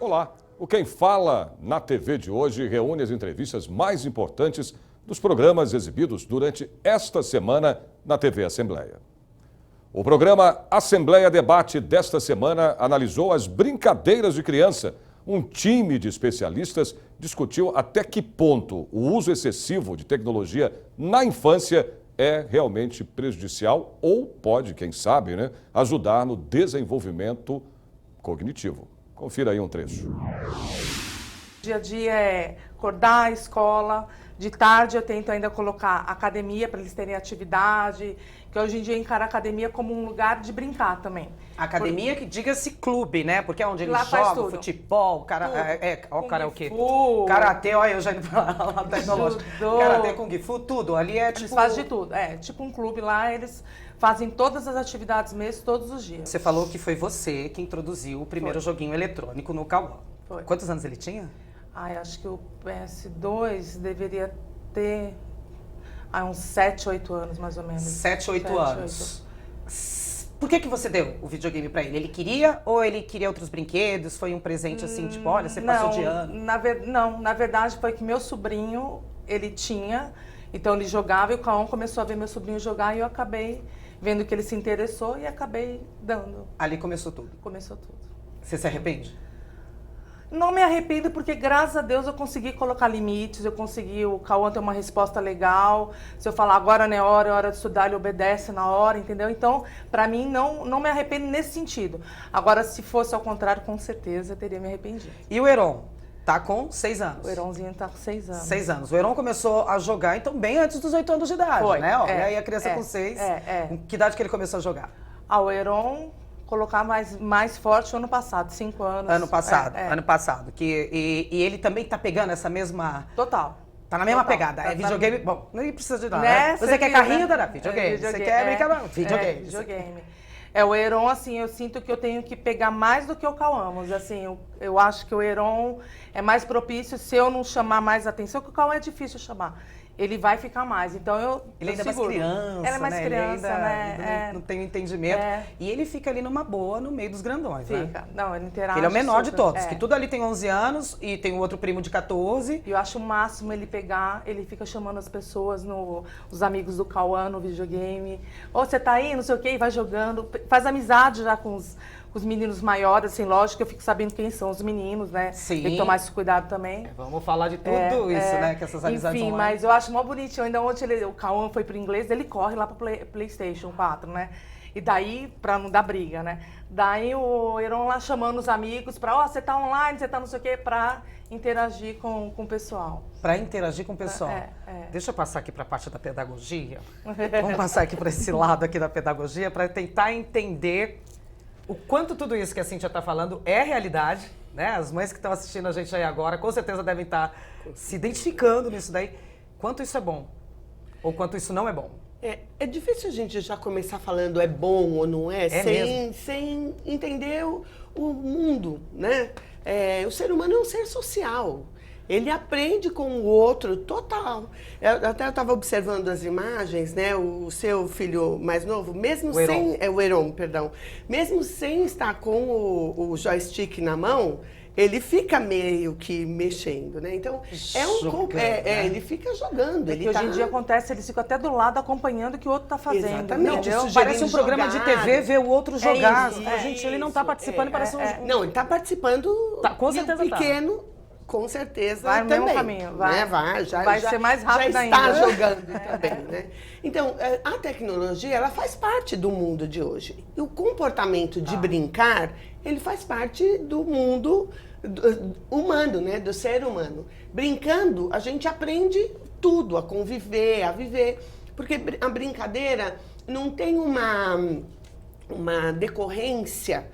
Olá, o Quem Fala na TV de hoje reúne as entrevistas mais importantes dos programas exibidos durante esta semana na TV Assembleia. O programa Assembleia Debate desta semana analisou as brincadeiras de criança. Um time de especialistas discutiu até que ponto o uso excessivo de tecnologia na infância é realmente prejudicial ou pode, quem sabe, ajudar no desenvolvimento cognitivo. Confira aí um trecho. Dia a dia é acordar a escola, de tarde eu tento ainda colocar academia para eles terem atividade, que hoje em dia encara a academia como um lugar de brincar também. Academia que diga-se clube, né? Porque é onde eles Lá faz jogam tudo. futebol, Tudo. karaokê. Karatê, Karatê, olha, eu já indo pra lá, tecnológico. Judô. Karatê, Kung Fu, tudo. Ali é Eles tipo... fazem de tudo, tipo um clube lá, eles fazem todas as atividades mesmo, todos os dias. Você falou que foi você que introduziu o primeiro joguinho eletrônico no Cauã. Foi. Quantos anos ele tinha? Acho que o PS2 deveria ter uns 7, 8 anos, mais ou menos. 7, 8 anos. Por que você deu o videogame pra ele? Ele queria ou ele queria outros brinquedos? Foi um presente assim, tipo, olha, você passou de ano? Não, na verdade foi que meu sobrinho, ele tinha, então ele jogava e o Cauã começou a ver meu sobrinho jogar e eu acabei vendo que ele se interessou e acabei dando. Ali começou tudo. Começou tudo. Você se arrepende? Não me arrependo porque, graças a Deus, eu consegui colocar limites, eu consegui o Cauã ter uma resposta legal. Se eu falar agora não é hora de estudar, ele obedece na hora, entendeu? Então, pra mim, não me arrependo nesse sentido. Agora, se fosse ao contrário, com certeza eu teria me arrependido. E o Heron? Tá com 6 anos. O Heronzinho tá com 6 anos. 6 anos. O Heron começou a jogar, então, bem antes dos 8 anos de idade, Foi, né? E aí a criança com 6, com que idade que ele começou a jogar? O Heron... colocar mais forte ano passado, 5 anos. Ano passado. E ele também tá pegando essa mesma... Total. Tá na mesma Total. pegada. É videogame... Bom, nem precisa de nada, Né? Você quer viu, carrinho, né? Dara? Videogame. Você quer brincar? Videogame. Videogame. O Heron, assim, eu sinto que eu tenho que pegar mais do que o Cauã. Assim, eu acho que o Heron é mais propício se eu não chamar mais atenção, que o Cauã é difícil chamar. Ele vai ficar mais, então Ele ainda é mais seguro. criança, Ele é mais criança, ainda não tem o entendimento. E ele fica ali numa boa, no meio dos grandões, Fica. né? Não, ele interage. Ele é o menor de super. todos, que tudo ali tem 11 anos e tem o outro primo de 14. E eu acho o máximo ele pegar, ele fica chamando as pessoas, os amigos do Cauã no videogame. Ô, você tá aí, não sei o quê, e vai jogando. Faz amizade já com os meninos maiores, assim, lógico que eu fico sabendo quem são os meninos, né? Sim. Tem que tomar esse cuidado também. Vamos falar de tudo isso, né? Que essas amizades Enfim, online. mas eu acho mó bonitinho. Ainda ontem o Cauã foi pro inglês, ele corre lá pro PlayStation 4, né? E daí, pra não dar briga, né? Daí o Heron lá chamando os amigos pra, você tá online, você tá não sei o quê, pra interagir com o pessoal. Para interagir com o pessoal. Deixa eu passar aqui para a parte da pedagogia. Vamos passar aqui para esse lado aqui da pedagogia para tentar entender o quanto tudo isso que a Cíntia está falando é realidade, né? As mães que estão assistindo a gente aí agora com certeza devem estar se identificando nisso daí. Quanto isso é bom ou quanto isso não é bom. É difícil a gente já começar falando é bom ou não é, sem entender o mundo, né? O ser humano é um ser social. Ele aprende com o outro total. Eu estava observando as imagens, né? O seu filho mais novo, mesmo sem... o Heron, perdão. Mesmo sem estar com o joystick na mão, ele fica meio que mexendo, né? Então, ele fica jogando. Ele hoje em dia acontece, eles ficam até do lado acompanhando o que o outro tá fazendo. Exatamente. Não, parece um programa de TV ver o outro jogar. Isso, ele não tá participando, parece um... Não, ele tá participando com certeza pequeno. Com certeza vai no também. mesmo caminho, vai. Vai ser mais rápido já ainda. Já está jogando também, né? Então, a tecnologia, ela faz parte do mundo de hoje. E o comportamento de brincar, ele faz parte do mundo humano, né? Do ser humano. Brincando, a gente aprende tudo, a conviver, a viver. Porque a brincadeira não tem uma decorrência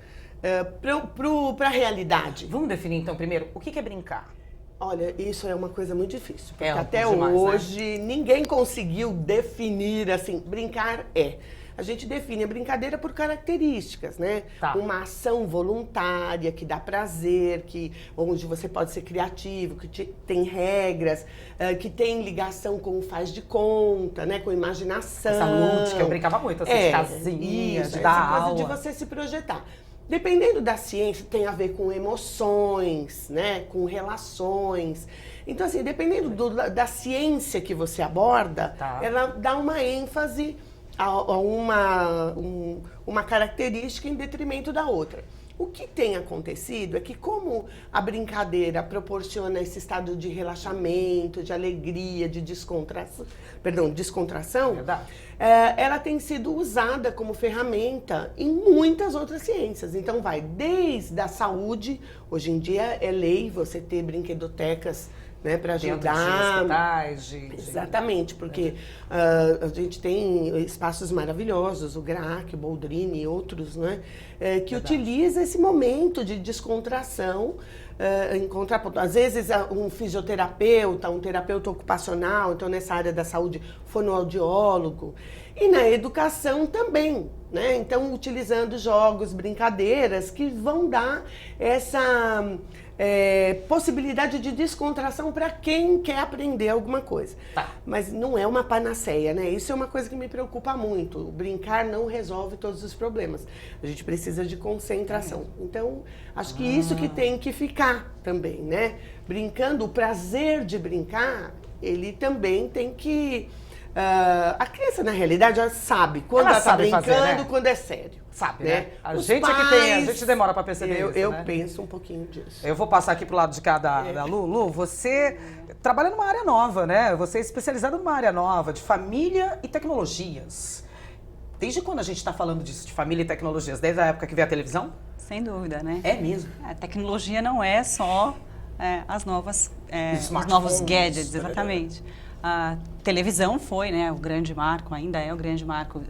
para a realidade. Vamos definir então primeiro, o que é brincar? Olha, isso é uma coisa muito difícil, porque até hoje ninguém conseguiu definir assim, brincar é. A gente define a brincadeira por características, né? Uma ação voluntária, que dá prazer, onde você pode ser criativo, que tem regras, que tem ligação com o faz de conta, né? Com imaginação. Essa lúdica, eu brincava muito, assim, de casinha, de dar aula. Coisa de você se projetar. Dependendo da ciência, tem a ver com emoções, né? Com relações. Então, assim, dependendo da ciência que você aborda, ela dá uma ênfase a uma característica em detrimento da outra. O que tem acontecido é que, como a brincadeira proporciona esse estado de relaxamento, de alegria, de descontração, ela tem sido usada como ferramenta em muitas outras ciências. Então, vai desde a saúde, hoje em dia é lei você ter brinquedotecas, né, para ajudar. Exatamente, porque a gente tem espaços maravilhosos, o GRAC, o Boldrini e outros, né, que utiliza esse momento de descontração em contraponto. Às vezes um fisioterapeuta, um terapeuta ocupacional, então nessa área da saúde, fonoaudiólogo, e na educação também, né? Então utilizando jogos, brincadeiras que vão dar essa possibilidade de descontração para quem quer aprender alguma coisa. Mas não é uma panaceia, né? Isso é uma coisa que me preocupa muito. O brincar não resolve todos os problemas. A gente precisa de concentração. Então, acho que isso que tem que ficar também, né? Brincando, o prazer de brincar, ele também tem que... a criança, na realidade, ela sabe quando ela está brincando, fazer, né? Quando é sério. Sabe, né? A gente a gente demora para perceber isso, eu né? penso um pouquinho disso. Eu vou passar aqui pro lado de cá da Lu. Lu, você trabalha numa área nova, né? Você é especializada numa área nova de família e tecnologias. Desde quando a gente está falando disso, de família e tecnologias? Desde a época que veio a televisão? Sem dúvida, né? É mesmo? A tecnologia não é só os novos gadgets, exatamente. A televisão foi, né, o grande marco, ainda é o grande marco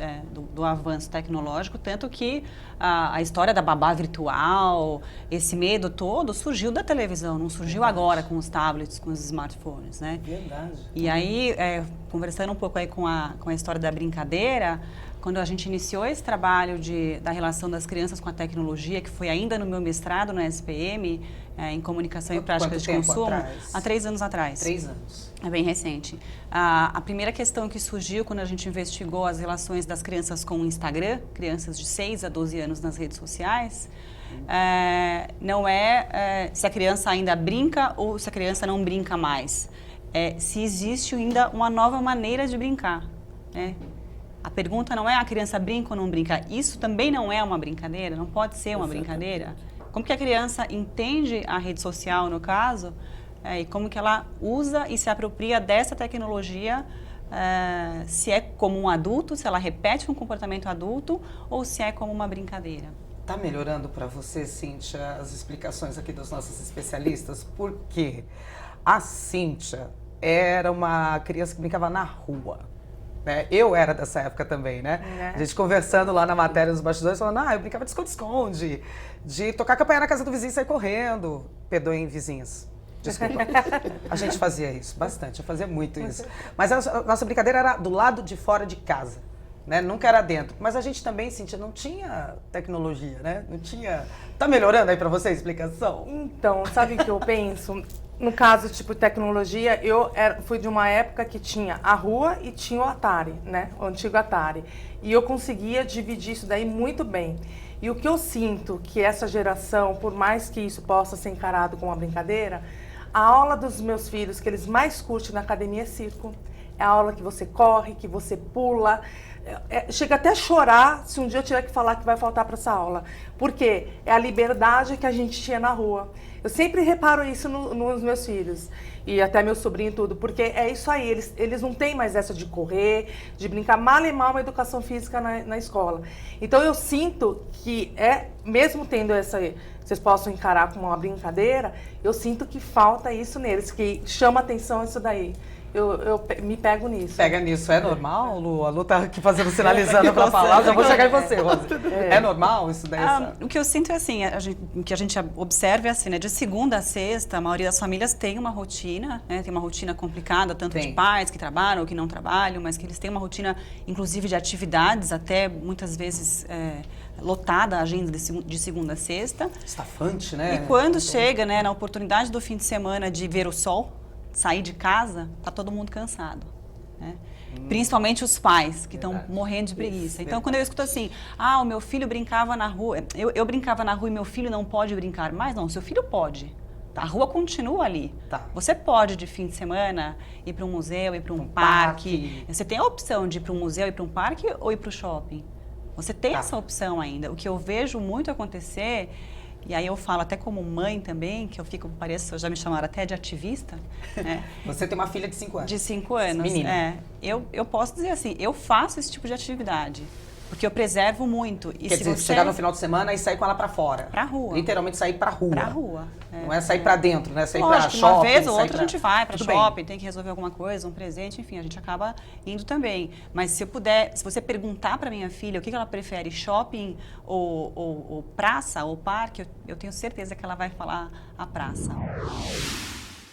do avanço tecnológico, tanto que a história da babá virtual, esse medo todo, surgiu da televisão, não surgiu agora com os tablets, com os smartphones, né? Verdade. E aí, conversando um pouco aí com a história da brincadeira, quando a gente iniciou esse trabalho da relação das crianças com a tecnologia, que foi ainda no meu mestrado na SPM, em Comunicação e Práticas de Consumo, há 3 anos atrás. 3 anos. É bem recente. A primeira questão que surgiu quando a gente investigou as relações das crianças com o Instagram, crianças de 6 a 12 anos nas redes sociais, não é se a criança ainda brinca ou se a criança não brinca mais. Se existe ainda uma nova maneira de brincar, né? A pergunta não é a criança brinca ou não brinca. Isso também não é uma brincadeira, não pode ser uma brincadeira. Como que a criança entende a rede social, no caso, e como que ela usa e se apropria dessa tecnologia, se é como um adulto, se ela repete um comportamento adulto ou se é como uma brincadeira. Tá melhorando para você, Cíntia, as explicações aqui dos nossos especialistas? Porque a Cíntia era uma criança que brincava na rua. Né? Eu era dessa época também, né? A gente conversando lá na matéria dos bastidores, falando, eu brincava de esconde-esconde, de tocar campanha na casa do vizinho e sair correndo. Perdoem, vizinhas. Desculpa. A gente fazia isso bastante, eu fazia muito isso. Mas a nossa brincadeira era do lado de fora de casa, né? Nunca era dentro. Mas a gente também, Cíntia, não tinha tecnologia, né? Não tinha... Tá melhorando aí pra você a explicação? Então, sabe o que eu penso? No caso, tipo, tecnologia, fui de uma época que tinha a rua e tinha o Atari, né? O antigo Atari. E eu conseguia dividir isso daí muito bem. E o que eu sinto que essa geração, por mais que isso possa ser encarado como uma brincadeira, a aula dos meus filhos que eles mais curtem na academia é circo. É a aula que você corre, que você pula. Chega até a chorar se um dia eu tiver que falar que vai faltar para essa aula. Porque é a liberdade que a gente tinha na rua. Eu sempre reparo isso nos meus filhos. E até meu sobrinho e tudo. Porque é isso aí, eles não têm mais essa de correr, de brincar. Mal e mal uma educação física na escola. Então eu sinto que, mesmo tendo essa... Vocês possam encarar como uma brincadeira, eu sinto que falta isso neles, que chama atenção isso daí. Eu me pego nisso. Pega nisso. É normal, Lu? A Lu tá aqui sinalizando pra falar. Já vou chegar em você, Rosa. É normal isso daí? O que eu sinto é assim, o que a gente observa é assim, né? De segunda a sexta, a maioria das famílias tem uma rotina, né? Tem uma rotina complicada, tanto de pais que trabalham ou que não trabalham, mas que eles têm uma rotina, inclusive, de atividades, até muitas vezes lotada a agenda de segunda a sexta. Estafante, né? E quando chega, né, na oportunidade do fim de semana de ver o sol, sair de casa, tá todo mundo cansado, né? Principalmente os pais, que estão morrendo de preguiça. Então, quando eu escuto assim, o meu filho brincava na rua, eu brincava na rua e meu filho não pode brincar mais, não, seu filho pode. A rua continua ali. Tá. Você pode, de fim de semana, ir para um museu, ir para um parque. Você tem a opção de ir para um museu, ir para um parque ou ir para o shopping. Você tem essa opção ainda. O que eu vejo muito acontecer, e aí eu falo até como mãe também, que eu já me chamaram até de ativista. Né? Você tem uma filha de 5 anos. De 5 anos. Menina. Eu posso dizer assim, eu faço esse tipo de atividade. Porque eu preservo muito. E Quer dizer, você chegar no final de semana e sair com ela pra fora. Pra rua. Literalmente sair pra rua. Pra rua. Não é sair pra dentro, né? Sair Lógico, pra shopping. uma vez ou outra a gente vai pra Tudo shopping, bem. tem que resolver alguma coisa, um presente, enfim, a gente acaba indo também. Mas se você perguntar pra minha filha o que ela prefere, shopping ou praça ou parque, eu tenho certeza que ela vai falar a praça.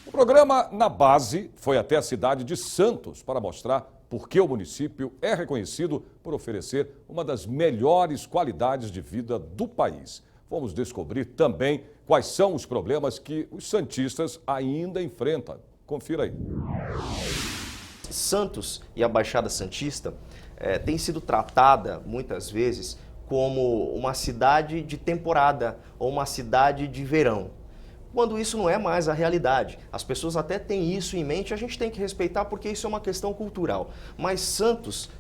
O programa Na Base foi até a cidade de Santos para mostrar por que o município é reconhecido por oferecer uma das melhores qualidades de vida do país. Vamos descobrir também quais são os problemas que os santistas ainda enfrentam. Confira aí. Santos e a Baixada Santista tem sido tratada, muitas vezes, como uma cidade de temporada ou uma cidade de verão. Quando isso não é mais a realidade. As pessoas até têm isso em mente, a gente tem que respeitar porque isso é uma questão cultural. Mas Santos,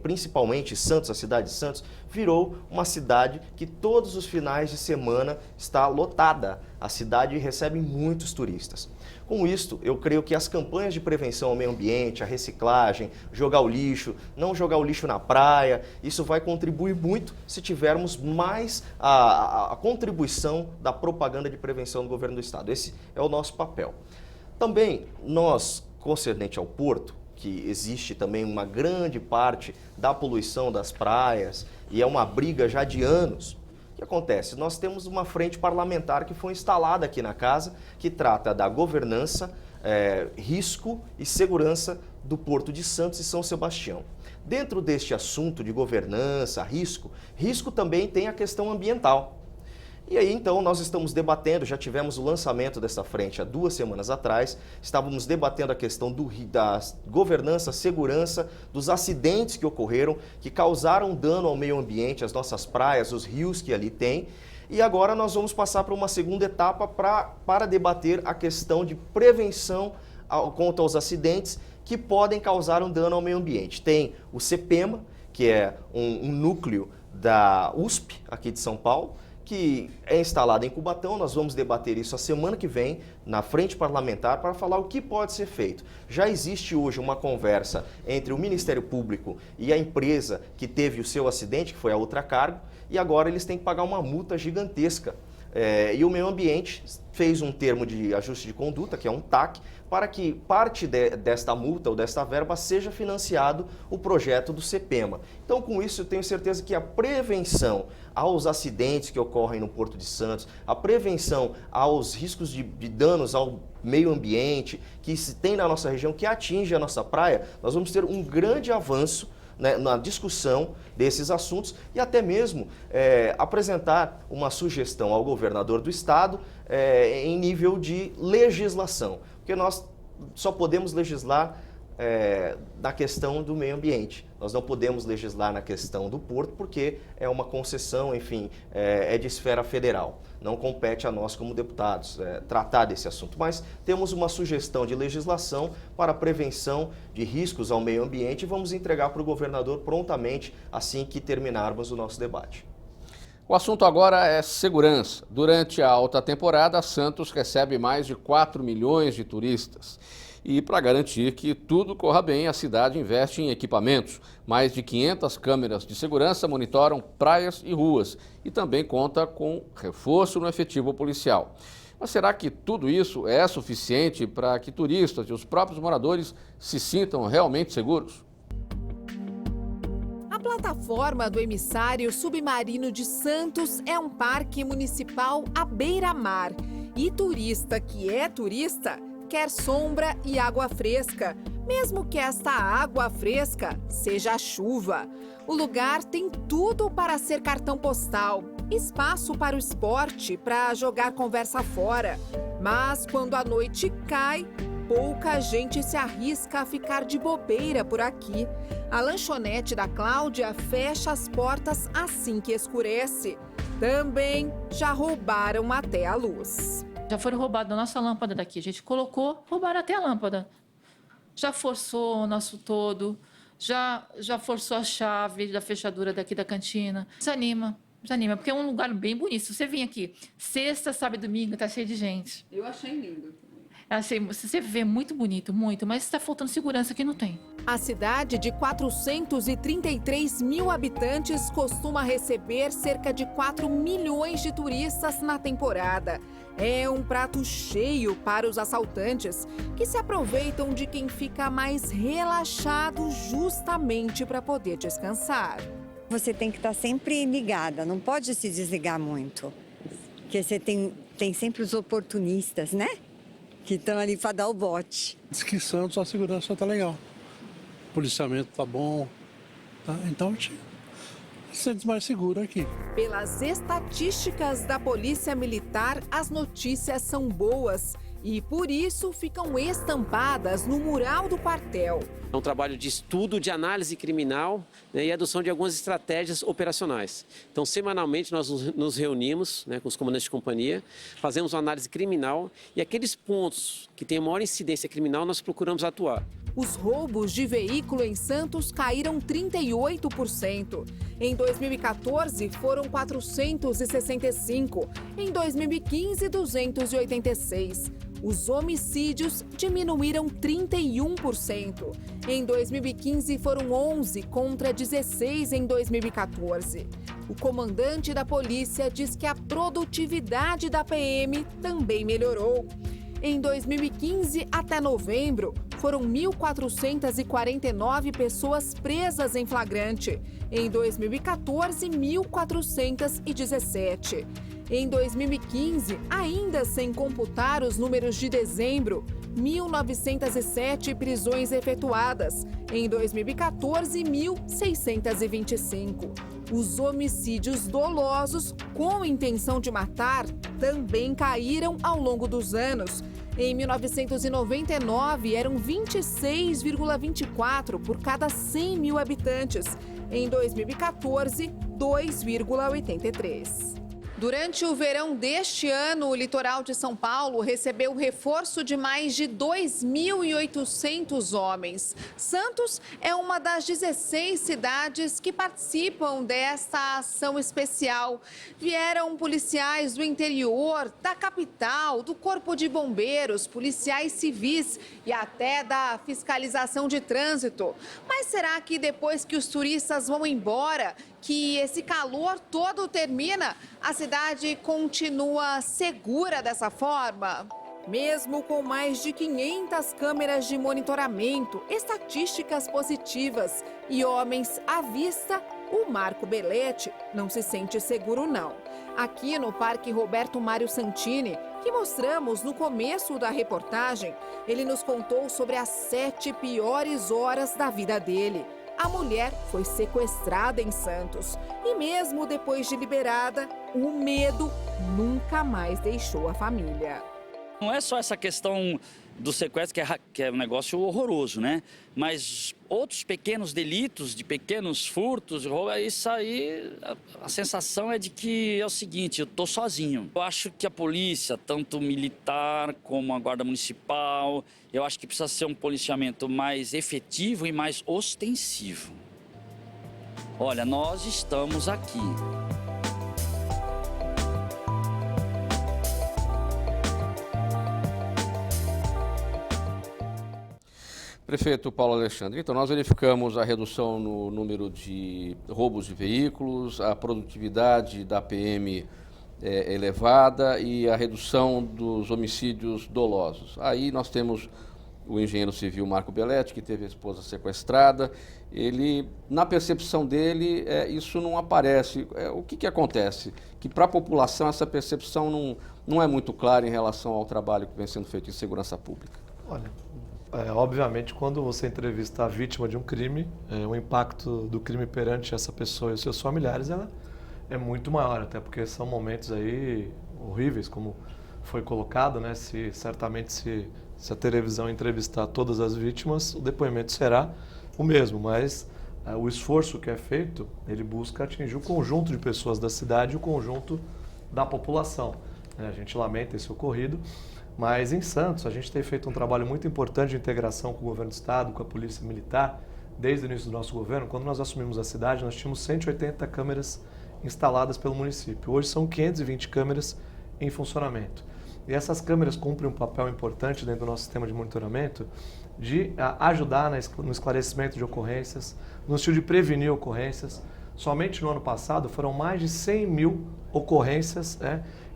principalmente Santos, a cidade de Santos, virou uma cidade que todos os finais de semana está lotada. A cidade recebe muitos turistas. Com isto, eu creio que as campanhas de prevenção ao meio ambiente, a reciclagem, jogar o lixo, não jogar o lixo na praia, isso vai contribuir muito se tivermos mais a contribuição da propaganda de prevenção do governo do estado. Esse é o nosso papel. Também nós, concernente ao porto, que existe também uma grande parte da poluição das praias e é uma briga já de anos. O que acontece? Nós temos uma frente parlamentar que foi instalada aqui na casa, que trata da governança, risco e segurança do Porto de Santos e São Sebastião. Dentro deste assunto de governança, risco também tem a questão ambiental. E aí, então, nós estamos debatendo, já tivemos o lançamento dessa frente há 2 semanas atrás, estávamos debatendo a questão da governança, segurança, dos acidentes que ocorreram, que causaram dano ao meio ambiente, às nossas praias, os rios que ali tem. E agora nós vamos passar para uma segunda etapa para debater a questão de prevenção contra os acidentes que podem causar um dano ao meio ambiente. Tem o CEPEMA, que é um núcleo da USP, aqui de São Paulo, que é instalado em Cubatão. Nós vamos debater isso a semana que vem na frente parlamentar para falar o que pode ser feito. Já existe hoje uma conversa entre o Ministério Público e a empresa que teve o seu acidente, que foi a Ultracargo, e agora eles têm que pagar uma multa gigantesca. E o meio ambiente fez um termo de ajuste de conduta, que é um TAC, para que parte desta multa ou desta verba seja financiado o projeto do CEPEMA. Então, com isso, eu tenho certeza que a prevenção aos acidentes que ocorrem no Porto de Santos, a prevenção aos riscos de danos ao meio ambiente que se tem na nossa região, que atinge a nossa praia, nós vamos ter um grande avanço, né, na discussão desses assuntos e até mesmo apresentar uma sugestão ao governador do estado em nível de legislação, porque nós só podemos legislar na questão do meio ambiente. Nós não podemos legislar na questão do porto porque é uma concessão, enfim, é de esfera federal. Não compete a nós como deputados tratar desse assunto, mas temos uma sugestão de legislação para a prevenção de riscos ao meio ambiente e vamos entregar para o governador prontamente assim que terminarmos o nosso debate. O assunto agora é segurança. Durante a alta temporada, Santos recebe mais de 4 milhões de turistas. E para garantir que tudo corra bem, a cidade investe em equipamentos. Mais de 500 câmeras de segurança monitoram praias e ruas e também conta com reforço no efetivo policial. Mas será que tudo isso é suficiente para que turistas e os próprios moradores se sintam realmente seguros? A plataforma do Emissário Submarino de Santos é um parque municipal à beira-mar. E turista que é turista quer sombra e água fresca, mesmo que esta água fresca seja a chuva. O lugar tem tudo para ser cartão postal, espaço para o esporte, para jogar conversa fora. Mas quando a noite cai, pouca gente se arrisca a ficar de bobeira por aqui. A lanchonete da Cláudia fecha as portas assim que escurece. Também já roubaram até a luz. Já foram roubadas a nossa lâmpada daqui. A gente colocou, roubaram até a lâmpada. Já forçou o nosso todo, já forçou a chave da fechadura daqui da cantina. Desanima, porque é um lugar bem bonito. Se você vir aqui, sexta, sábado e domingo, tá cheio de gente. Eu achei lindo. Achei, você vê muito bonito, muito, mas está faltando segurança que não tem. A cidade de 433 mil habitantes costuma receber cerca de 4 milhões de turistas na temporada. É um prato cheio para os assaltantes, que se aproveitam de quem fica mais relaxado justamente para poder descansar. Você tem que estar sempre ligada, não pode se desligar muito. Porque você tem sempre os oportunistas, né? Que estão ali para dar o bote. Diz que Santos a segurança está legal. O policiamento está bom. Tá? Então a gente se sente mais seguro aqui. Pelas estatísticas da Polícia Militar, as notícias são boas e por isso ficam estampadas no mural do quartel. É um trabalho de estudo, de análise criminal, né, e adoção de algumas estratégias operacionais. Então, semanalmente, nós nos reunimos, né, com os comandantes de companhia, fazemos uma análise criminal e aqueles pontos que têm maior incidência criminal, nós procuramos atuar. Os roubos de veículo em Santos caíram 38%. Em 2014, foram 465. Em 2015, 286. Os homicídios diminuíram 31%. Em 2015, foram 11 contra 16 em 2014. O comandante da polícia diz que a produtividade da PM também melhorou. Em 2015 até novembro, foram 1.449 pessoas presas em flagrante. Em 2014, 1.417. Em 2015, ainda sem computar os números de dezembro, 1.907 prisões efetuadas. Em 2014, 1.625. Os homicídios dolosos com intenção de matar também caíram ao longo dos anos. Em 1999, eram 26,24 por cada 100 mil habitantes. Em 2014, 2,83. Durante o verão deste ano, o litoral de São Paulo recebeu reforço de mais de 2.800 homens. Santos é uma das 16 cidades que participam desta ação especial. Vieram policiais do interior, da capital, do Corpo de Bombeiros, policiais civis e até da fiscalização de trânsito. Mas será que depois que os turistas vão embora, que esse calor todo termina, a cidade continua segura dessa forma? Mesmo com mais de 500 câmeras de monitoramento, estatísticas positivas e homens à vista, o Marco Belletti não se sente seguro não. Aqui no Parque Roberto Mário Santini, que mostramos no começo da reportagem, ele nos contou sobre as 7 piores horas da vida dele. A mulher foi sequestrada em Santos e mesmo depois de liberada, o medo nunca mais deixou a família. Não é só essa questão do sequestro que é um negócio horroroso, né? Mas outros pequenos delitos, de pequenos furtos, isso aí, a sensação é de que é o seguinte, eu tô sozinho. Eu acho que a polícia, tanto militar como a guarda municipal, eu acho que precisa ser um policiamento mais efetivo e mais ostensivo. Olha, nós estamos aqui. Prefeito Paulo Alexandre, então nós verificamos a redução no número de roubos de veículos, a produtividade da PM elevada e a redução dos homicídios dolosos. Aí nós temos o engenheiro civil Marco Belletti, que teve a esposa sequestrada. Ele, na percepção dele, isso não aparece. O que acontece? Que para a população essa percepção não é muito clara em relação ao trabalho que vem sendo feito em segurança pública. Olha, obviamente, quando você entrevista a vítima de um crime, o impacto do crime perante essa pessoa e os seus familiares é muito maior, até porque são momentos aí horríveis, como foi colocado, né? Certamente se Se a televisão entrevistar todas as vítimas, o depoimento será o mesmo, mas o esforço que é feito, ele busca atingir o conjunto de pessoas da cidade e o conjunto da população. A gente lamenta esse ocorrido, mas em Santos a gente tem feito um trabalho muito importante de integração com o governo do estado, com a polícia militar. Desde o início do nosso governo, quando nós assumimos a cidade, nós tínhamos 180 câmeras instaladas pelo município. Hoje são 520 câmeras em funcionamento. E essas câmeras cumprem um papel importante dentro do nosso sistema de monitoramento de ajudar no esclarecimento de ocorrências, no sentido de prevenir ocorrências. Somente no ano passado foram mais de 100 mil ocorrências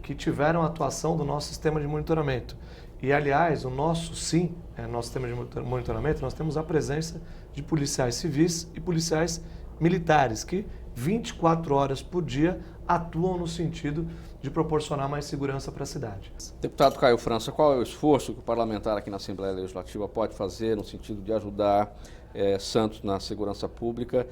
que tiveram atuação do nosso sistema de monitoramento. E, aliás, o nosso SIM, nosso sistema de monitoramento, nós temos a presença de policiais civis e policiais militares que 24 horas por dia atuam no sentido de proporcionar mais segurança para a cidade. Deputado Caio França, qual é o esforço que o parlamentar aqui na Assembleia Legislativa pode fazer no sentido de ajudar Santos na segurança pública,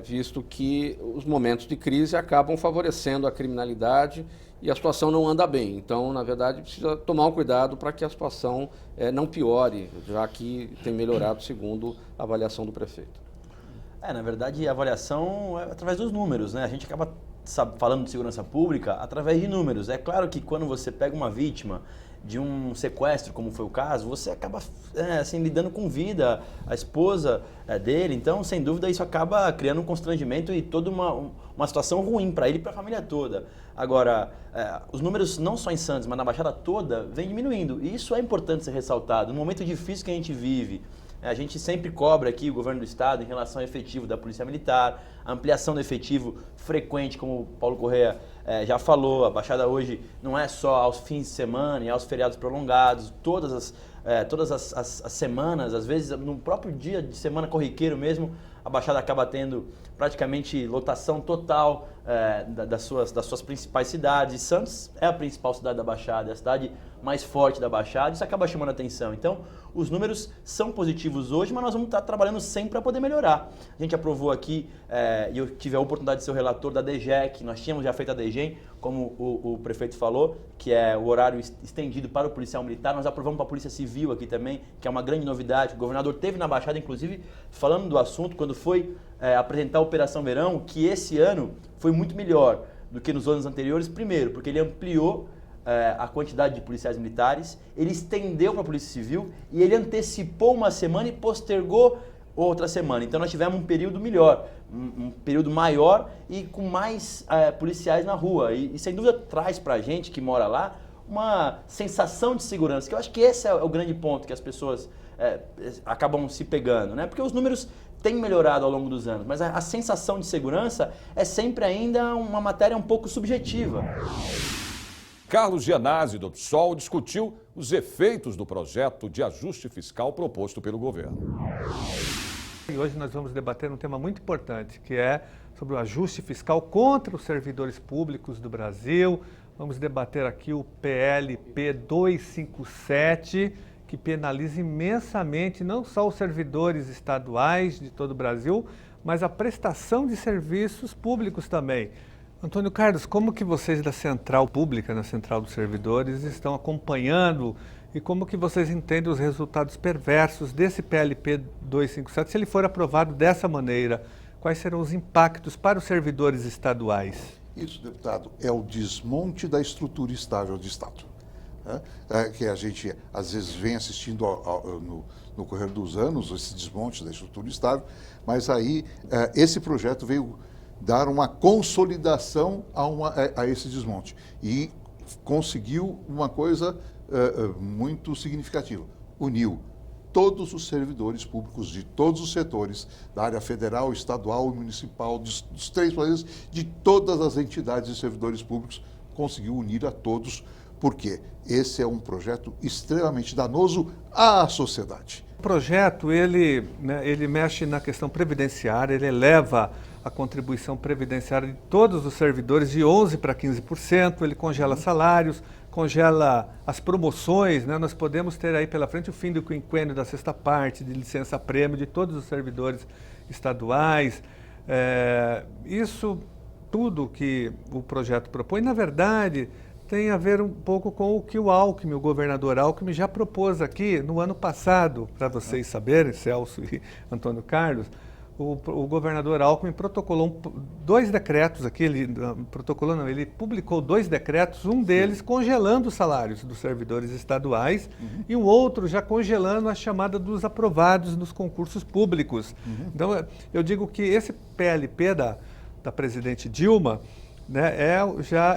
visto que os momentos de crise acabam favorecendo a criminalidade e a situação não anda bem? Então, na verdade, precisa tomar um cuidado para que a situação não piore, já que tem melhorado segundo a avaliação do prefeito. Na verdade, a avaliação é através dos números, né? A gente acaba falando de segurança pública através de números. É claro que quando você pega uma vítima de um sequestro, como foi o caso, você acaba assim, lidando com vida, a esposa dele. Então, sem dúvida, isso acaba criando um constrangimento e toda uma situação ruim para ele e para a família toda. Agora, os números não só em Santos, mas na Baixada toda, vem diminuindo. E isso é importante ser ressaltado. No momento difícil que a gente vive, a gente sempre cobra aqui o governo do estado em relação ao efetivo da Polícia Militar, a ampliação do efetivo frequente, como o Paulo Correa já falou. A Baixada hoje não é só aos fins de semana e aos feriados prolongados, todas as semanas, às vezes no próprio dia de semana corriqueiro mesmo, a Baixada acaba tendo praticamente lotação total das suas principais cidades. E Santos é a principal cidade da Baixada, é a cidade mais forte da Baixada, isso acaba chamando a atenção. Então, os números são positivos hoje, mas nós vamos estar trabalhando sempre para poder melhorar. A gente aprovou aqui, e eu tive a oportunidade de ser o relator da DGEC, nós tínhamos já feito a DGEM, como o prefeito falou, que é o horário estendido para o policial militar. Nós aprovamos para a Polícia Civil aqui também, que é uma grande novidade. O governador teve na Baixada, inclusive, falando do assunto, quando foi apresentar a Operação Verão, que esse ano foi muito melhor do que nos anos anteriores. Primeiro, porque ele ampliou a quantidade de policiais militares, ele estendeu para a Polícia Civil e ele antecipou uma semana e postergou outra semana. Então nós tivemos um período melhor, um período maior e com mais policiais na rua. E sem dúvida traz para a gente que mora lá uma sensação de segurança, que eu acho que esse é o grande ponto que as pessoas acabam se pegando, né? Porque os números têm melhorado ao longo dos anos, mas a sensação de segurança é sempre ainda uma matéria um pouco subjetiva. Carlos Gianazzi, do PSOL, discutiu os efeitos do projeto de ajuste fiscal proposto pelo governo. E hoje nós vamos debater um tema muito importante, que é sobre o ajuste fiscal contra os servidores públicos do Brasil. Vamos debater aqui o PLP 257, que penaliza imensamente não só os servidores estaduais de todo o Brasil, mas a prestação de serviços públicos também. Antônio Carlos, como que vocês da Central Pública, na Central dos Servidores, estão acompanhando e como que vocês entendem os resultados perversos desse PLP 257, se ele for aprovado dessa maneira? Quais serão os impactos para os servidores estaduais? Isso, deputado, é o desmonte da estrutura estável do Estado, que a gente às vezes vem assistindo no correr dos anos, esse desmonte da estrutura estável, mas aí esse projeto veio dar uma consolidação a esse desmonte e conseguiu uma coisa muito significativa, uniu todos os servidores públicos de todos os setores, da área federal, estadual e municipal, dos três países, de todas as entidades de servidores públicos, conseguiu unir a todos, porque esse é um projeto extremamente danoso à sociedade. O projeto, ele mexe na questão previdenciária, ele eleva a contribuição previdenciária de todos os servidores de 11% para 15%, ele congela salários, congela as promoções, né? Nós podemos ter aí pela frente o fim do quinquênio da sexta parte, de licença-prêmio de todos os servidores estaduais. Isso tudo que o projeto propõe, na verdade, tem a ver um pouco com o que o Alckmin, o governador Alckmin, já propôs aqui no ano passado, para vocês saberem, Celso e Antônio Carlos. O governador Alckmin protocolou 2 decretos aqui, ele publicou 2 decretos, um deles congelando os salários dos servidores estaduais e um outro já congelando a chamada dos aprovados nos concursos públicos. Então, eu digo que esse PLP da presidente Dilma, né,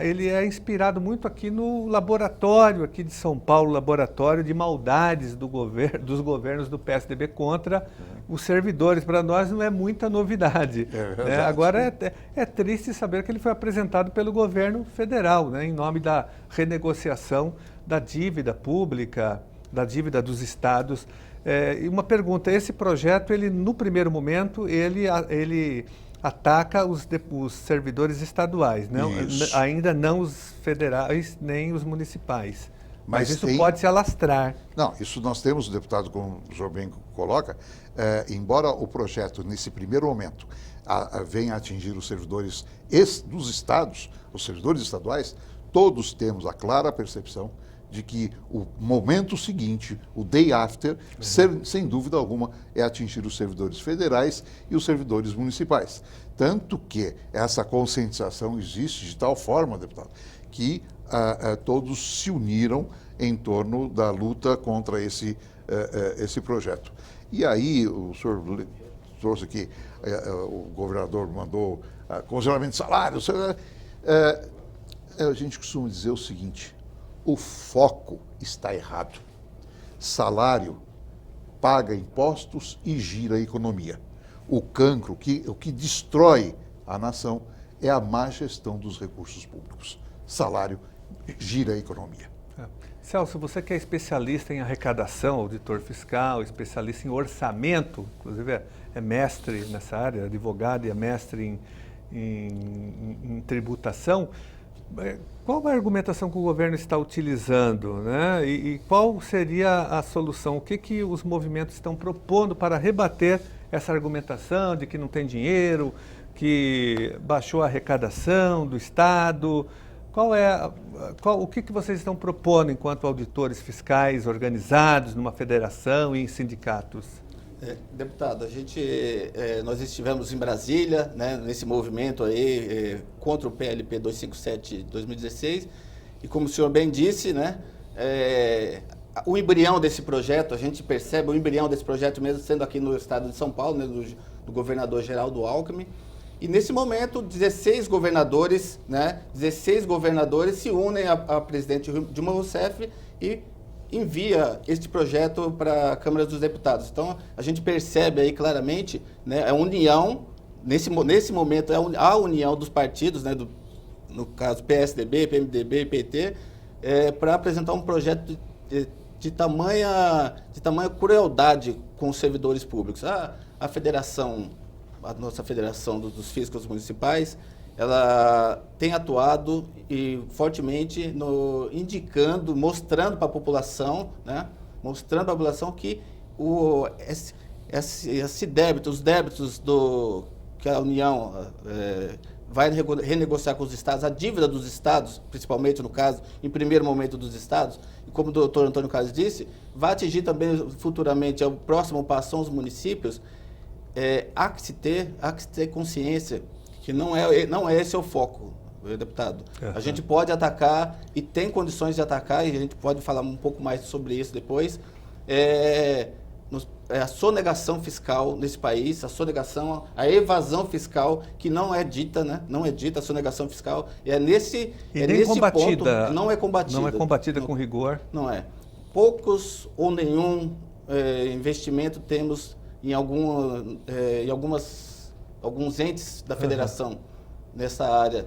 ele é inspirado muito aqui no laboratório aqui de São Paulo, laboratório de maldades dos governos do PSDB contra os servidores. Para nós não é muita novidade. Né? Agora é triste saber que ele foi apresentado pelo governo federal, né, em nome da renegociação da dívida pública, da dívida dos estados. E uma pergunta, esse projeto, ele no primeiro momento, ele ataca os servidores estaduais, não, ainda não os federais nem os municipais. Mas isso pode se alastrar. Não, isso nós temos, deputado, como o senhor bem coloca, embora o projeto, nesse primeiro momento, venha atingir os servidores dos estados, os servidores estaduais, todos temos a clara percepção de que o momento seguinte, o day after, sem dúvida alguma, é atingir os servidores federais e os servidores municipais. Tanto que essa conscientização existe de tal forma, deputado, que todos se uniram em torno da luta contra esse projeto. E aí, o senhor trouxe aqui, o governador mandou congelamento de salário. A gente costuma dizer o seguinte: o foco está errado. Salário paga impostos e gira a economia. O cancro, o que destrói a nação, é a má gestão dos recursos públicos. Salário gira a economia. Celso, você que é especialista em arrecadação, auditor fiscal, especialista em orçamento, inclusive é mestre nessa área, advogado e é mestre em tributação. Qual a argumentação que o governo está utilizando, né? E qual seria a solução? O que os movimentos estão propondo para rebater essa argumentação de que não tem dinheiro, que baixou a arrecadação do Estado? O que vocês estão propondo enquanto auditores fiscais organizados numa federação e em sindicatos? Deputado, nós estivemos em Brasília, né, nesse movimento aí contra o PLP 257 de 2016, e como o senhor bem disse, né, o embrião desse projeto, a gente percebe o embrião desse projeto mesmo sendo aqui no estado de São Paulo, né, do governador Geraldo Alckmin, e nesse momento 16 governadores se unem à presidente Dilma Rousseff e envia este projeto para a Câmara dos Deputados. Então, a gente percebe aí claramente, né, a união, nesse momento, a união dos partidos, né, no caso PSDB, PMDB e PT, para apresentar um projeto de tamanha crueldade com os servidores públicos. A federação, a nossa federação dos fiscos municipais, ela tem atuado fortemente indicando, mostrando para a população, né, que os débitos que a União vai renegociar com os estados, a dívida dos estados, principalmente no caso, em primeiro momento dos estados, e como o doutor Antônio Carlos disse, vai atingir também futuramente, o próximo passo são os municípios. Há que se ter consciência que não é esse o foco, deputado. A gente pode atacar e tem condições de atacar, e a gente pode falar um pouco mais sobre isso depois, a sonegação fiscal nesse país, a evasão fiscal, que não é dita, né? Não é dita a sonegação fiscal, nesse ponto, não é combatida. Não é combatida com rigor. Não é. Poucos ou nenhum investimento temos em alguns entes da federação nessa área.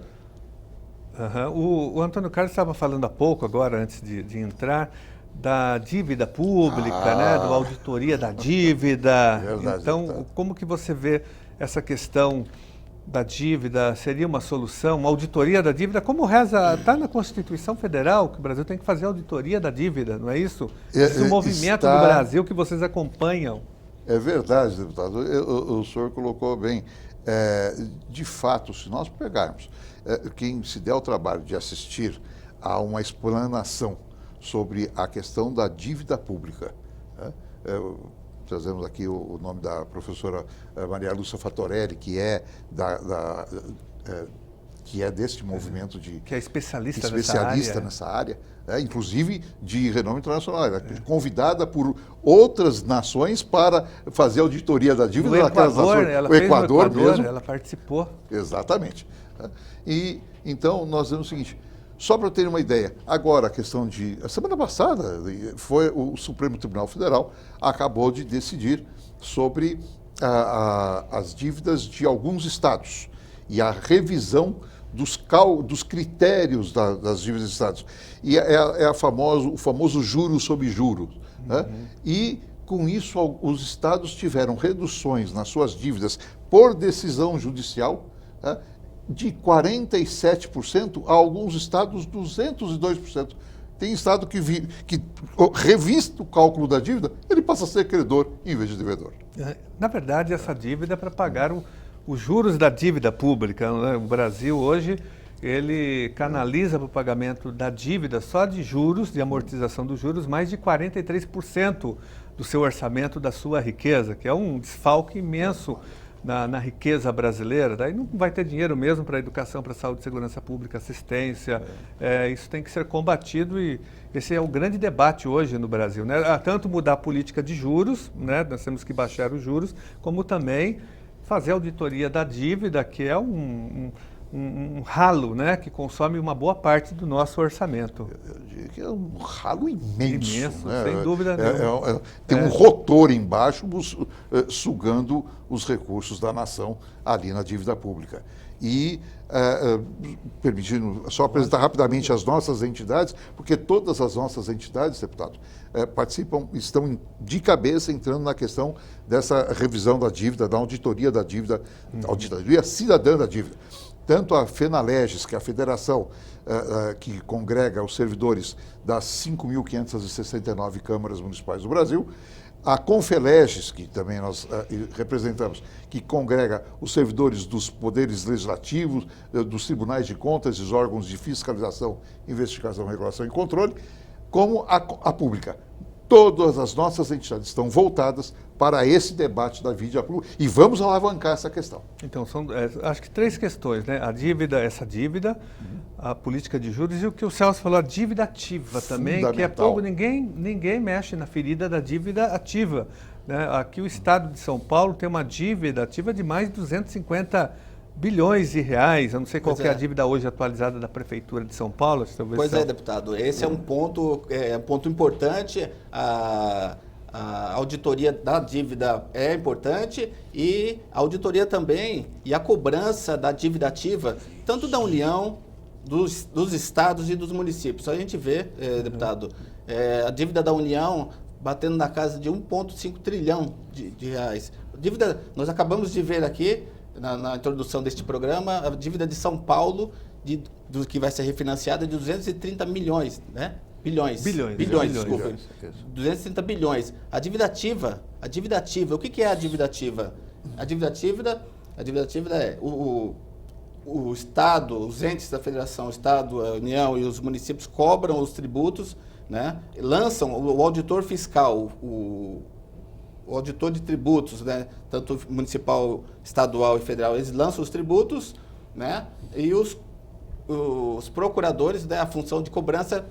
O Antônio Carlos estava falando há pouco, agora, antes de entrar, da dívida pública, né, da auditoria da dívida. Verdade, então, como que você vê essa questão da dívida? Seria uma solução, uma auditoria da dívida? Como está na Constituição Federal que o Brasil tem que fazer auditoria da dívida, não é isso? Esse movimento do Brasil que vocês acompanham. É verdade, deputado. O senhor colocou bem. De fato, se nós pegarmos, quem se der o trabalho de assistir há uma explanação sobre a questão da dívida pública. Trazemos aqui o nome da professora Maria Lúcia Fattorelli, que é deste movimento que é especialista nessa área, inclusive de renome internacional. Ela é convidada por outras nações para fazer auditoria da dívida daquelas nações. O Equador mesmo. Ela participou. Exatamente. E então nós vemos o seguinte. Só para ter uma ideia, agora a questão a semana passada, foi o Supremo Tribunal Federal acabou de decidir sobre as dívidas de alguns estados e a revisão dos critérios das dívidas dos estados. E o famoso juros sobre juros. Né? E, com isso, os estados tiveram reduções nas suas dívidas por decisão judicial, né? De 47%, a alguns estados 202%. Tem estado que revista o cálculo da dívida, ele passa a ser credor em vez de devedor. Na verdade, essa dívida é para pagar os juros da dívida pública. Né? O Brasil hoje, ele canaliza para o pagamento da dívida só de juros, de amortização dos juros, mais de 43% do seu orçamento, da sua riqueza, que é um desfalque imenso na riqueza brasileira. Daí não vai ter dinheiro mesmo para educação, para saúde, segurança pública, assistência. Isso tem que ser combatido e esse é o grande debate hoje no Brasil. Né? Tanto mudar a política de juros, né? Nós temos que baixar os juros, como também fazer auditoria da dívida, que é um ralo, né, que consome uma boa parte do nosso orçamento. Eu diria que é um ralo imenso, né? Sem dúvida nenhuma. Tem um rotor embaixo sugando os recursos da nação ali na dívida pública. E, permitindo só apresentar rapidamente as nossas entidades, porque todas as nossas entidades, deputado, estão de cabeça entrando na questão dessa revisão da dívida, da auditoria da dívida, auditoria cidadã da dívida. Tanto a FENALEGES, que é a federação que congrega os servidores das 5.569 câmaras municipais do Brasil, a CONFELEGES, que também nós representamos, que congrega os servidores dos poderes legislativos, dos tribunais de contas e dos órgãos de fiscalização, investigação, regulação e controle, como a pública. Todas as nossas entidades estão voltadas para esse debate da dívida pública e vamos alavancar essa questão. Então, são acho que 3 questões, né? A dívida, a política de juros e o que o Celso falou, a dívida ativa também, que é pouco, ninguém mexe na ferida da dívida ativa. Né? Aqui o Estado de São Paulo tem uma dívida ativa de mais de 250 bilhões de reais. Eu não sei qual é a dívida hoje atualizada da Prefeitura de São Paulo. Pois é, deputado. Esse é um ponto importante. A auditoria da dívida é importante e a auditoria também e a cobrança da dívida ativa, tanto da União, dos estados e dos municípios. A gente vê, deputado, a dívida da União batendo na casa de 1,5 trilhão de reais. Dívida, nós acabamos de ver aqui, na introdução deste programa, a dívida de São Paulo, do que vai ser refinanciada, de 230 milhões, né? Bilhões, desculpa. 230 bilhões. A dívida ativa, o que é a dívida ativa? A dívida ativa é o Estado, os entes da Federação, o Estado, a União e os municípios cobram os tributos, né? Lançam o auditor fiscal, o auditor de tributos, né? Tanto municipal, estadual e federal, eles lançam os tributos, né? E os procuradores, né, a função de cobrança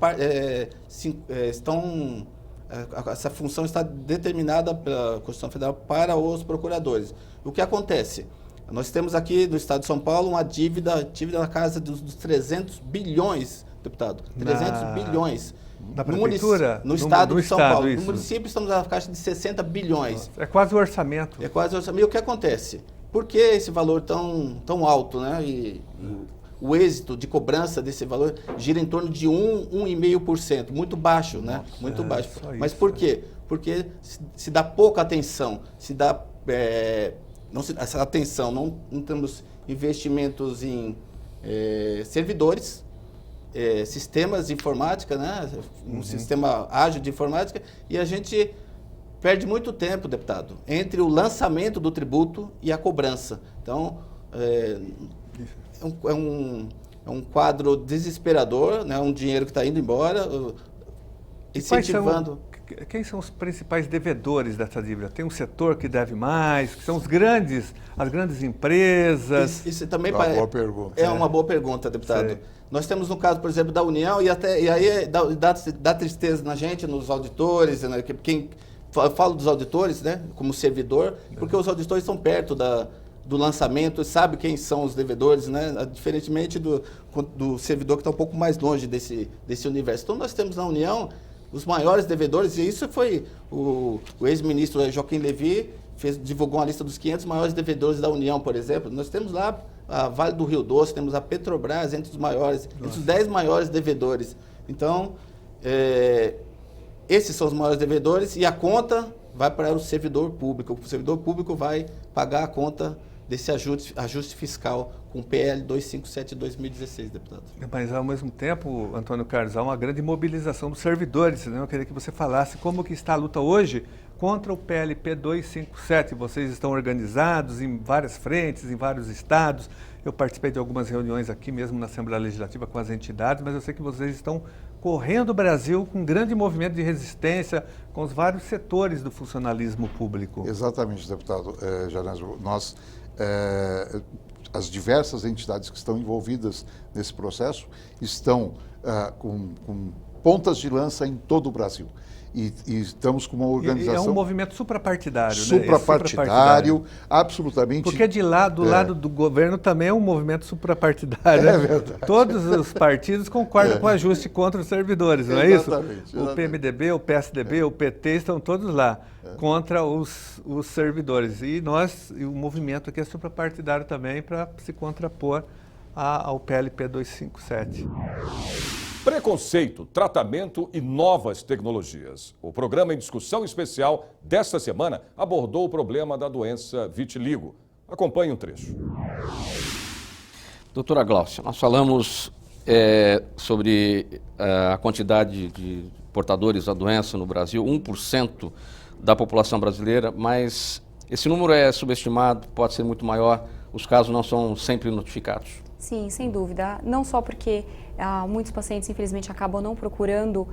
essa função está determinada pela Constituição Federal para os procuradores. O que acontece? Nós temos aqui no Estado de São Paulo uma dívida na casa dos 300 bilhões, deputado. 300 bilhões. Na Prefeitura? No Estado de São Paulo. Isso. No município estamos na caixa de 60 bilhões. É quase o orçamento. É quase o orçamento. E o que acontece? Por que esse valor tão alto, né? O êxito de cobrança desse valor gira em torno de 1,5%. Muito baixo, né? Muito baixo. Mas por quê? Porque se dá pouca atenção, essa atenção, não temos investimentos em servidores, sistemas de informática, né? Um sistema ágil de informática, e a gente perde muito tempo, deputado, entre o lançamento do tributo e a cobrança. Então, um quadro desesperador, né? Um dinheiro que está indo embora, incentivando... Quem são os principais devedores dessa dívida? Tem um setor que deve mais, que são as grandes empresas? Isso também boa pergunta. É uma boa pergunta, deputado. Sei. Nós temos no caso, por exemplo, da União, e aí dá tristeza na gente, nos auditores, né? Eu falo dos auditores, né, como servidor, porque os auditores estão perto do lançamento, sabe quem são os devedores, né, diferentemente do servidor que está um pouco mais longe desse universo. Então nós temos na União os maiores devedores, e isso foi o ex-ministro Joaquim Levy, divulgou uma lista dos 500 maiores devedores da União, por exemplo. Nós temos lá a Vale do Rio Doce, temos a Petrobras entre os maiores, entre os 10 maiores devedores. Então, esses são os maiores devedores e a conta vai para o servidor público. O servidor público vai pagar a conta desse ajuste fiscal com o PL 257 de 2016, deputado. Mas, ao mesmo tempo, Antônio Carlos, há uma grande mobilização dos servidores. Né? Eu queria que você falasse como que está a luta hoje contra o PLP 257. Vocês estão organizados em várias frentes, em vários estados. Eu participei de algumas reuniões aqui mesmo na Assembleia Legislativa com as entidades, mas eu sei que vocês estão correndo o Brasil com um grande movimento de resistência com os vários setores do funcionalismo público. Exatamente, deputado Janésio. Nós, as diversas entidades que estão envolvidas nesse processo estão com pontas de lança em todo o Brasil. E estamos com uma organização... É um movimento suprapartidário, né? Suprapartidário, absolutamente... Porque do lado do governo também é um movimento suprapartidário. É verdade. Todos os partidos concordam com o ajuste contra os servidores, não é isso? Exatamente. O PMDB, o PSDB, o PT estão todos lá contra os servidores. E o movimento aqui é suprapartidário também para se contrapor ao PLP 257. Preconceito, tratamento e novas tecnologias. O programa em discussão especial desta semana abordou o problema da doença vitiligo. Acompanhe um trecho. Doutora Gláucia, nós falamos sobre a quantidade de portadores da doença no Brasil, 1% da população brasileira, mas esse número é subestimado, pode ser muito maior, os casos não são sempre notificados. Sim, sem dúvida. Não só porque muitos pacientes, infelizmente, acabam não procurando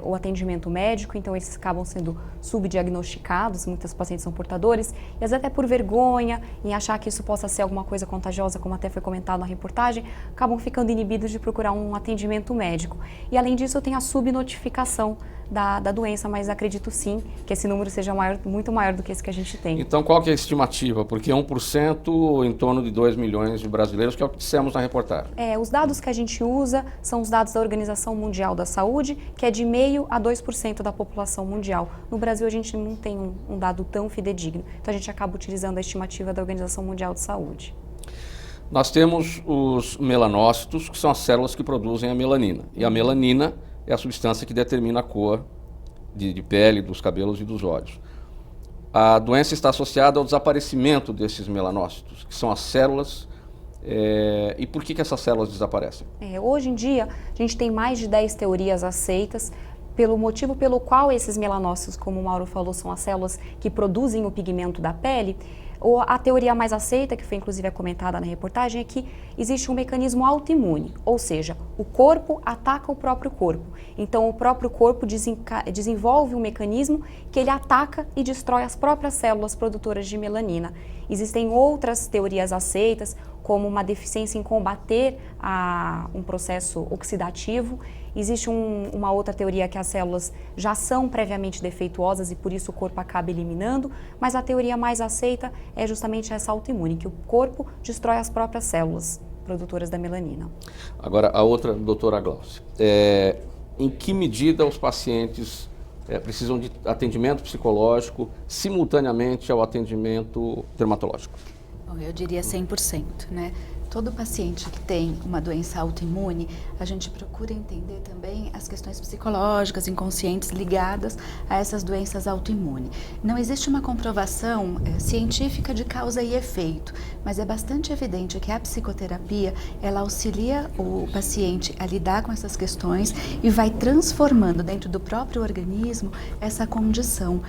o atendimento médico, então eles acabam sendo subdiagnosticados, muitos pacientes são portadores, e às vezes até por vergonha, em achar que isso possa ser alguma coisa contagiosa, como até foi comentado na reportagem, acabam ficando inibidos de procurar um atendimento médico. E além disso, tem a subnotificação da doença, mas acredito sim que esse número seja muito maior do que esse que a gente tem. Então, qual que é a estimativa? Porque 1% em torno de 2 milhões de brasileiros, que é o que dissemos na reportagem. Os dados que a gente usa são os dados da Organização Mundial da Saúde, que é de 0,5% a 2% da população mundial. No Brasil, a gente não tem um dado tão fidedigno, então a gente acaba utilizando a estimativa da Organização Mundial de Saúde. Nós temos os melanócitos, que são as células que produzem a melanina. E a melanina é a substância que determina a cor de pele, dos cabelos e dos olhos. A doença está associada ao desaparecimento desses melanócitos, que são as células. E por que essas células desaparecem? Hoje em dia, a gente tem mais de 10 teorias aceitas pelo motivo pelo qual esses melanócitos, como o Mauro falou, são as células que produzem o pigmento da pele. A teoria mais aceita, que foi inclusive comentada na reportagem, é que existe um mecanismo autoimune, ou seja, o corpo ataca o próprio corpo. Então, o próprio corpo desenvolve um mecanismo que ele ataca e destrói as próprias células produtoras de melanina. Existem outras teorias aceitas, como uma deficiência em combater um processo oxidativo. Existe uma outra teoria que as células já são previamente defeituosas e por isso o corpo acaba eliminando, mas a teoria mais aceita é justamente essa autoimune, que o corpo destrói as próprias células produtoras da melanina. Agora, a outra, doutora Gláucia, em que medida os pacientes precisam de atendimento psicológico simultaneamente ao atendimento dermatológico? Bom, eu diria 100%, né? Todo paciente que tem uma doença autoimune, a gente procura entender também as questões psicológicas, inconscientes ligadas a essas doenças autoimunes. Não existe uma comprovação científica de causa e efeito, mas é bastante evidente que a psicoterapia, ela auxilia o paciente a lidar com essas questões e vai transformando dentro do próprio organismo essa condição.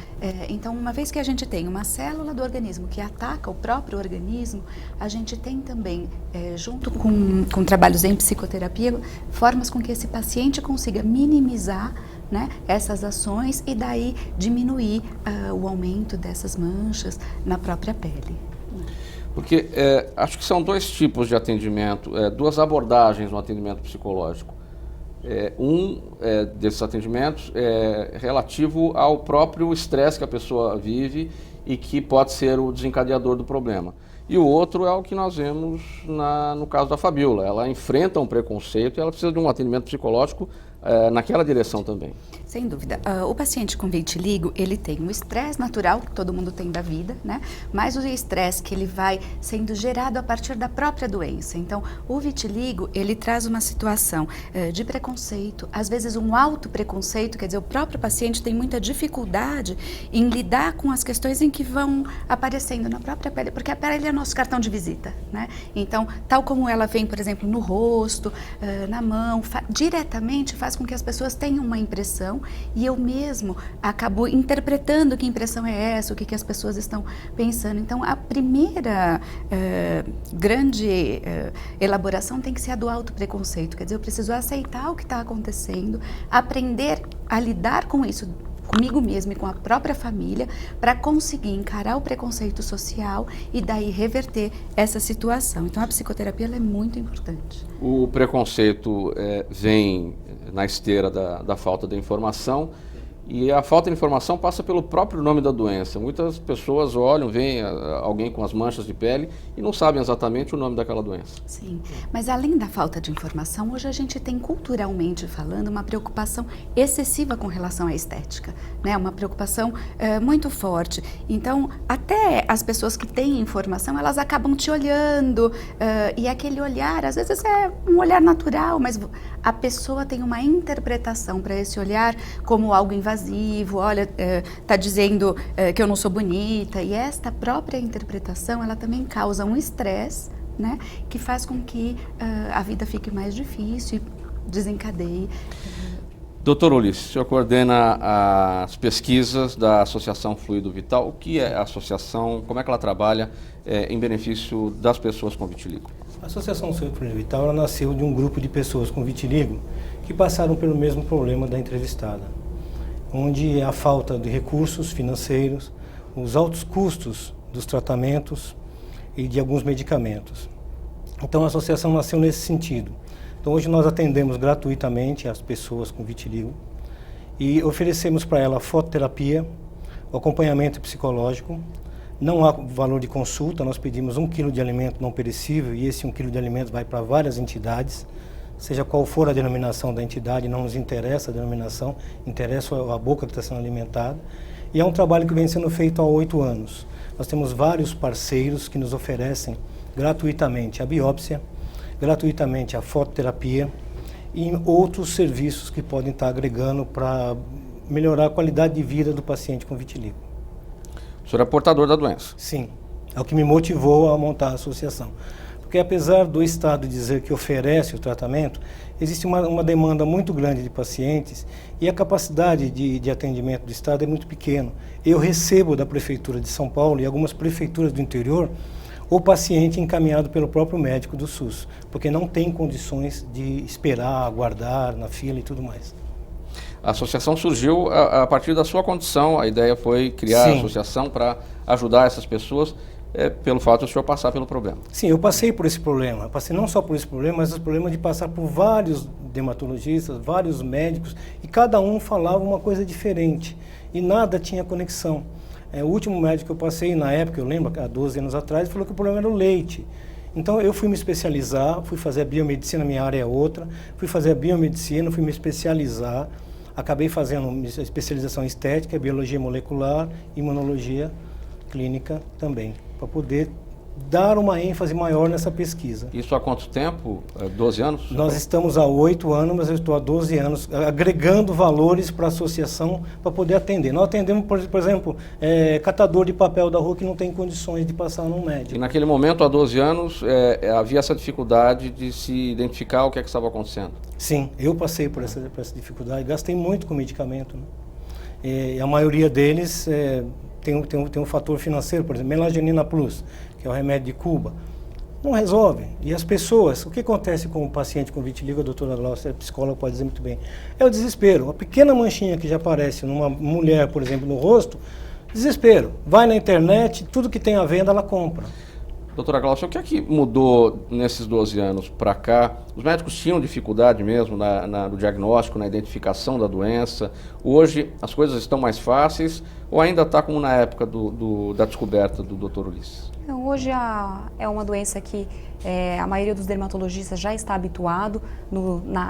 Então, uma vez que a gente tem uma célula do organismo que ataca o próprio organismo, protagonismo, a gente tem também, junto com trabalhos em psicoterapia, formas com que esse paciente consiga minimizar, né, essas ações e daí diminuir o aumento dessas manchas na própria pele. Porque acho que são dois tipos de atendimento, duas abordagens no atendimento psicológico. Um desses atendimentos é relativo ao próprio estresse que a pessoa vive e que pode ser o desencadeador do problema. E o outro é o que nós vemos no caso da Fabíola. Ela enfrenta um preconceito e ela precisa de um atendimento psicológico naquela direção também. Sem dúvida. O paciente com vitiligo, ele tem um estresse natural que todo mundo tem da vida, né? Mas o estresse que ele vai sendo gerado a partir da própria doença. Então, o vitiligo, ele traz uma situação de preconceito, às vezes um auto-preconceito, quer dizer, o próprio paciente tem muita dificuldade em lidar com as questões em que vão aparecendo na própria pele, porque a pele é nosso cartão de visita, né? Então, tal como ela vem, por exemplo, no rosto, na mão, diretamente faz com que as pessoas tenham uma impressão e eu mesmo acabo interpretando que impressão é essa, o que as pessoas estão pensando. Então, a primeira grande elaboração tem que ser a do autopreconceito, quer dizer, eu preciso aceitar o que está acontecendo, aprender a lidar com isso, comigo mesma e com a própria família, para conseguir encarar o preconceito social e daí reverter essa situação. Então, a psicoterapia ela é muito importante. O preconceito vem na esteira da falta de informação e a falta de informação passa pelo próprio nome da doença. Muitas pessoas olham, veem alguém com as manchas de pele e não sabem exatamente o nome daquela doença. Sim, mas além da falta de informação, hoje a gente tem culturalmente falando uma preocupação excessiva com relação à estética, né? Uma preocupação muito forte. Então, até as pessoas que têm informação, elas acabam te olhando e aquele olhar, às vezes é um olhar natural, mas a pessoa tem uma interpretação para esse olhar como algo invasivo, olha, está dizendo que eu não sou bonita, e esta própria interpretação, ela também causa um estresse, né, que faz com que a vida fique mais difícil e desencadeie. Doutor Ulisses, o senhor coordena as pesquisas da Associação Fluido Vital. O que é a associação, como é que ela trabalha em benefício das pessoas com vitiligo? A Associação Fluido Vital ela nasceu de um grupo de pessoas com vitiligo que passaram pelo mesmo problema da entrevistada, onde a falta de recursos financeiros, os altos custos dos tratamentos e de alguns medicamentos. Então a associação nasceu nesse sentido. Então hoje nós atendemos gratuitamente as pessoas com vitiligo e oferecemos para ela fototerapia, acompanhamento psicológico. Não há valor de consulta, nós pedimos 1 quilo de alimento não perecível e esse 1 quilo de alimento vai para várias entidades, seja qual for a denominação da entidade, não nos interessa a denominação, interessa a boca que está sendo alimentada. E é um trabalho que vem sendo feito há 8 anos. Nós temos vários parceiros que nos oferecem gratuitamente a biópsia, gratuitamente a fototerapia e outros serviços que podem estar agregando para melhorar a qualidade de vida do paciente com vitiligo. O senhor é portador da doença? Sim, é o que me motivou a montar a associação. Porque apesar do Estado dizer que oferece o tratamento, existe uma demanda muito grande de pacientes e a capacidade de atendimento do Estado é muito pequena. Eu recebo da Prefeitura de São Paulo e algumas prefeituras do interior o paciente encaminhado pelo próprio médico do SUS, porque não tem condições de esperar, aguardar na fila e tudo mais. A associação surgiu a partir da sua condição, a ideia foi criar a associação para ajudar essas pessoas, pelo fato do senhor passar pelo problema. Sim, eu passei por esse problema, passei não só por esse problema, mas o problema de passar por vários dermatologistas, vários médicos, e cada um falava uma coisa diferente, e nada tinha conexão. O último médico que eu passei, na época, eu lembro, há 12 anos atrás, falou que o problema era o leite. Então eu fui me especializar, fui fazer a biomedicina, minha área é outra, fui fazer a biomedicina, fui me especializar, acabei fazendo especialização em estética, biologia molecular, imunologia clínica também, para poder dar uma ênfase maior nessa pesquisa. Isso há quanto tempo? 12 anos? Nós estamos há 8 anos, mas eu estou há 12 anos agregando valores para a associação para poder atender. Nós atendemos, por exemplo, catador de papel da rua que não tem condições de passar num médico. E naquele momento, há 12 anos, havia essa dificuldade de se identificar o que é que estava acontecendo? Sim, eu passei por essa dificuldade, gastei muito com medicamento, né? E a maioria deles tem um fator financeiro, por exemplo, Melangenina Plus, que que é o remédio de Cuba, não resolve. E as pessoas, o que acontece com o paciente com vitiligo, a doutora Glaucia, a psicóloga pode dizer muito bem, é o desespero. A pequena manchinha que já aparece numa mulher, por exemplo, no rosto, desespero. Vai na internet, tudo que tem à venda ela compra. Doutora Glaucia, o que é que mudou nesses 12 anos para cá? Os médicos tinham dificuldade mesmo no diagnóstico, na identificação da doença. Hoje as coisas estão mais fáceis ou ainda está como na época da descoberta do Dr. Ulisses? Então, hoje é uma doença que a maioria dos dermatologistas já está habituado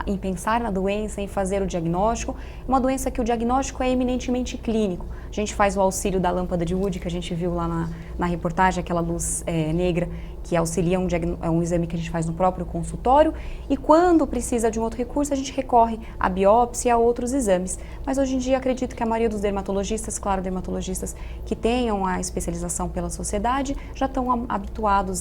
em pensar na doença, em fazer o diagnóstico. É uma doença que o diagnóstico é eminentemente clínico. A gente faz o auxílio da lâmpada de Wood, que a gente viu lá na reportagem, aquela luz negra, que auxilia um exame que a gente faz no próprio consultório. E quando precisa de um outro recurso, a gente recorre à biópsia e a outros exames. Mas hoje em dia acredito que a maioria dos dermatologistas, claro, dermatologistas que tenham a especialização pela sociedade, já estão habituados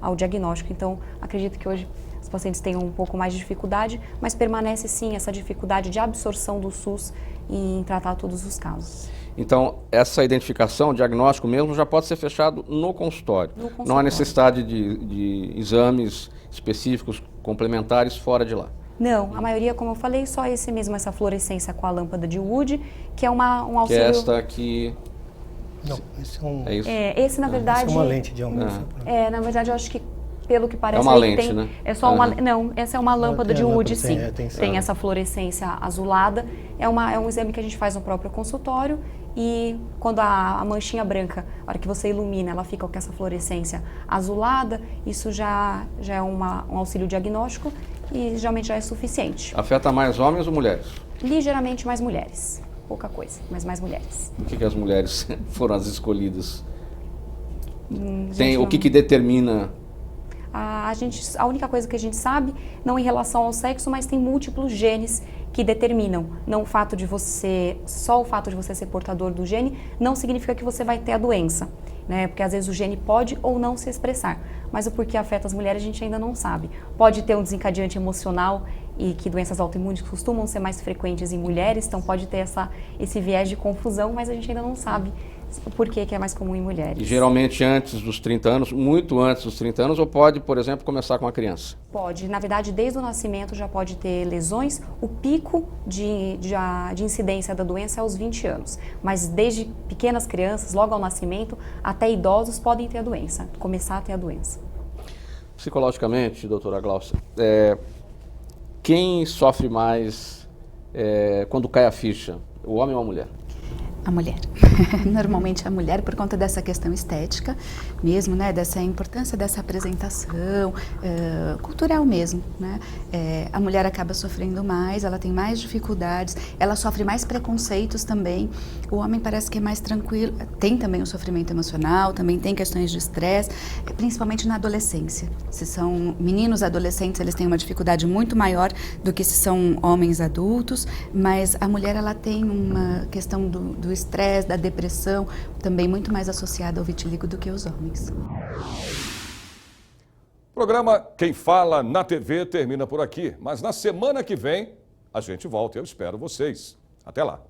ao diagnóstico. Então, acredito que hoje os pacientes tenham um pouco mais de dificuldade, mas permanece sim essa dificuldade de absorção do SUS em tratar todos os casos. Então, essa identificação, o diagnóstico mesmo, já pode ser fechado no consultório. Não há necessidade de exames específicos, complementares, fora de lá. Não, a maioria, como eu falei, só essa fluorescência com a lâmpada de Wood, que é um auxílio... Que é esta aqui... Não, esse é um... É isso? Esse, na verdade... Essa é uma lente de aumento. Na verdade, eu acho que, pelo que parece... É uma lente, né? É só uma... Não, essa é uma lâmpada de Wood, sim. Tem essa fluorescência azulada. É um exame que a gente faz no próprio consultório. E quando a manchinha branca, a hora que você ilumina, ela fica com essa fluorescência azulada, isso já é um auxílio diagnóstico e geralmente já é suficiente. Afeta mais homens ou mulheres? Ligeiramente mais mulheres. Pouca coisa, mas mais mulheres. Por que as mulheres foram as escolhidas? O que determina... A única coisa que a gente sabe, não em relação ao sexo, mas tem múltiplos genes que determinam. Não só o fato de você ser portador do gene não significa que você vai ter a doença, né? Porque às vezes o gene pode ou não se expressar, mas o porquê afeta as mulheres a gente ainda não sabe. Pode ter um desencadeante emocional e que doenças autoimunes costumam ser mais frequentes em mulheres, então pode ter esse viés de confusão, mas a gente ainda não sabe o porquê que é mais comum em mulheres. E geralmente antes dos 30 anos, muito antes dos 30 anos, ou pode, por exemplo, começar com a criança? Pode. Na verdade, desde o nascimento já pode ter lesões. O pico de incidência da doença é aos 20 anos. Mas desde pequenas crianças, logo ao nascimento, até idosos podem ter a doença, começar a ter a doença. Psicologicamente, doutora Glaucia, quem sofre mais quando cai a ficha, o homem ou a mulher? A mulher. Normalmente a mulher, por conta dessa questão estética mesmo, né, dessa importância dessa apresentação cultural mesmo, né? A mulher acaba sofrendo mais, ela tem mais dificuldades, ela sofre mais preconceitos também. O homem parece que é mais tranquilo, tem também o sofrimento emocional, também tem questões de estresse, principalmente na adolescência. Se são meninos adolescentes, eles têm uma dificuldade muito maior do que se são homens adultos, mas a mulher ela tem uma questão do estresse, da depressão, também muito mais associada ao vitiligo do que os homens. O programa Quem Fala na TV termina por aqui, mas na semana que vem a gente volta e eu espero vocês. Até lá.